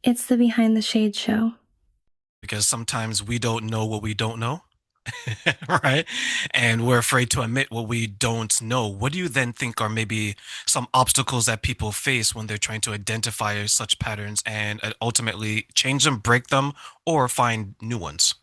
It's the Behind the Shade show. because sometimes we don't know what we don't know, right? And we're afraid to admit what we don't know. What do you then think are maybe some obstacles that people face when they're trying to identify such patterns and ultimately change them, break them, or find new ones?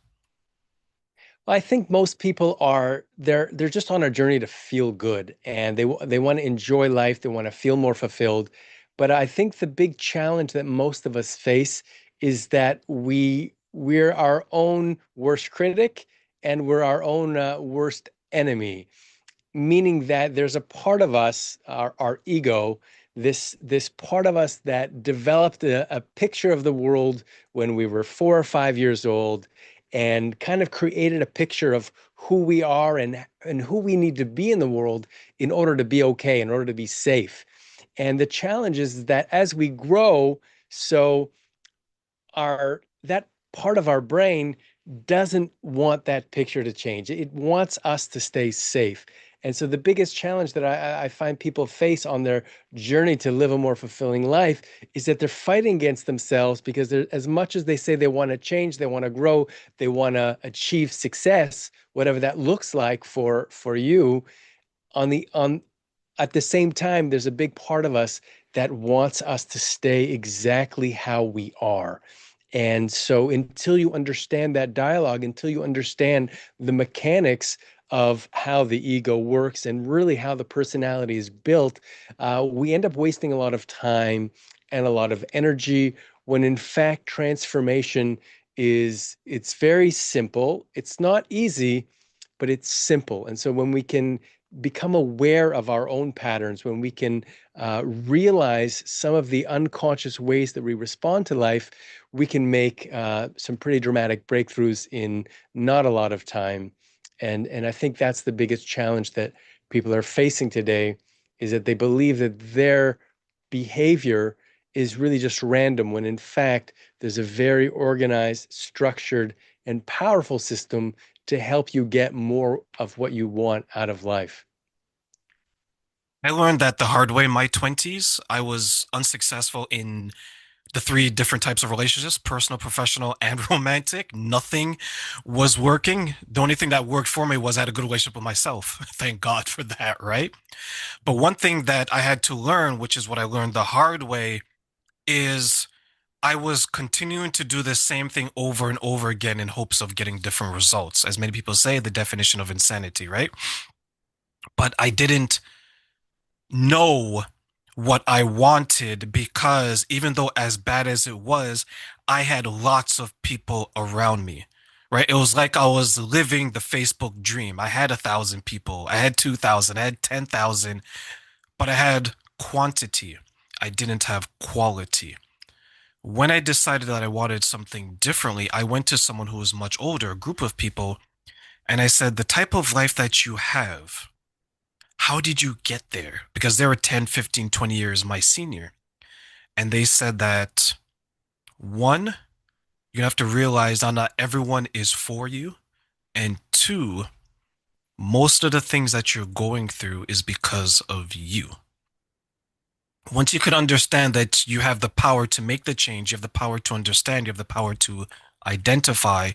I think most people are they're just on a journey to feel good and they want to enjoy life, they want to feel more fulfilled. But I think the big challenge that most of us face is that we're our own worst critic and we're our own worst enemy, meaning that there's a part of us, our ego, this part of us that developed a picture of the world when we were 4 or 5 years old and kind of created a picture of who we are and who we need to be in the world in order to be okay, in order to be safe. And the challenge is that as we grow, so our that part of our brain doesn't want that picture to change. It wants us to stay safe. And so the biggest challenge that I find people face on their journey to live a more fulfilling life is that they're fighting against themselves because they're, as much as they say they want to change, they want to grow, they want to achieve success, whatever that looks like for you, on at the same time, there's a big part of us that wants us to stay exactly how we are. And so until you understand that dialogue, until you understand the mechanics of how the ego works and really how the personality is built, we end up wasting a lot of time and a lot of energy when in fact transformation it's very simple. It's not easy, but it's simple. And so when we can become aware of our own patterns, when we can realize some of the unconscious ways that we respond to life, we can make some pretty dramatic breakthroughs in not a lot of time. And I think that's the biggest challenge that people are facing today is that they believe that their behavior is really just random when in fact there's a very organized, structured, and powerful system to help you get more of what you want out of life. I learned that the hard way in my 20s. I was unsuccessful in the three different types of relationships: personal, professional, and romantic. Nothing was working. The only thing that worked for me was I had a good relationship with myself. Thank God for that, right? But one thing that I had to learn, which is what I learned the hard way, is I was continuing to do the same thing over and over again in hopes of getting different results. As many people say, the definition of insanity, right? But I didn't know what I wanted because even though as bad as it was, I had lots of people around me, right? It was like I was living the Facebook dream. I had 1,000 people, I had 2,000, I had 10,000, but I had quantity. I didn't have quality. When I decided that I wanted something differently, I went to someone who was much older, a group of people, and I said, the type of life that you have, how did you get there? Because they were 10, 15, 20 years my senior. And they said that one, you have to realize that not everyone is for you. And two, most of the things that you're going through is because of you. Once you could understand that you have the power to make the change, you have the power to understand, you have the power to identify,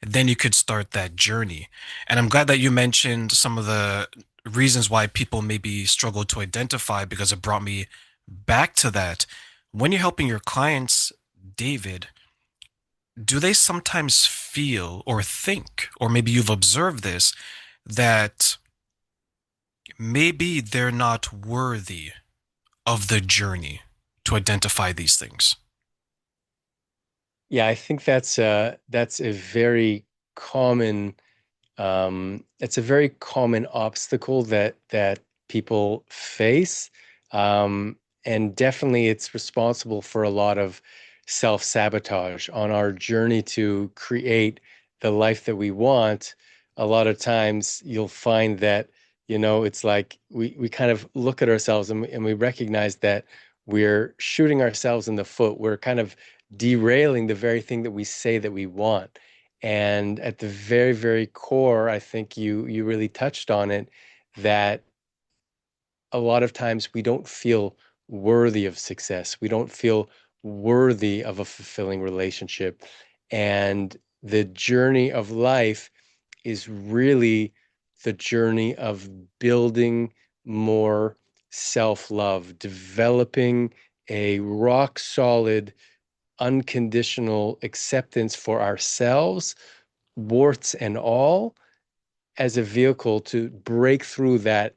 then you could start that journey. And I'm glad that you mentioned some of the reasons why people maybe struggle to identify because it brought me back to that. When you're helping your clients, David, do they sometimes feel or think, or maybe you've observed this, that maybe they're not worthy of the journey to identify these things? Yeah, I think that's a very common it's a very common obstacle that people face. And definitely it's responsible for a lot of self-sabotage on our journey to create the life that we want. A lot of times you'll find that, it's like we kind of look at ourselves and we recognize that we're shooting ourselves in the foot. We're kind of derailing the very thing that we say that we want. And at the very, very core, I think you really touched on it, that a lot of times we don't feel worthy of success. We don't feel worthy of a fulfilling relationship. And the journey of life is really the journey of building more self-love, developing a rock solid, unconditional acceptance for ourselves, warts and all, as a vehicle to break through that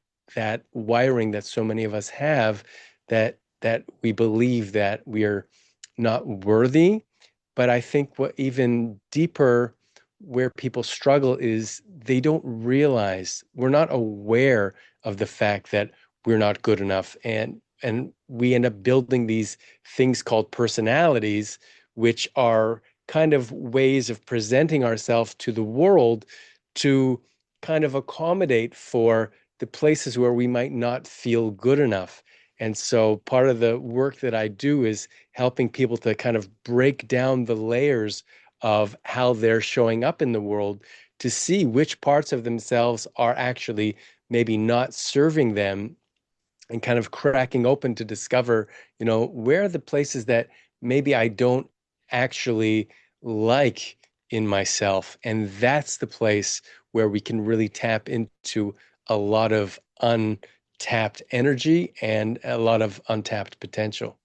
wiring that so many of us have, that we believe that we are not worthy. But I think what even deeper where people struggle is they don't realize, we're not aware of the fact that we're not good enough, and we end up building these things called personalities, which are kind of ways of presenting ourselves to the world to kind of accommodate for the places where we might not feel good enough. And so part of the work that I do is helping people to kind of break down the layers of how they're showing up in the world to see which parts of themselves are actually maybe not serving them, and kind of cracking open to discover, where are the places that maybe I don't actually like in myself. And that's the place where we can really tap into a lot of untapped energy and a lot of untapped potential.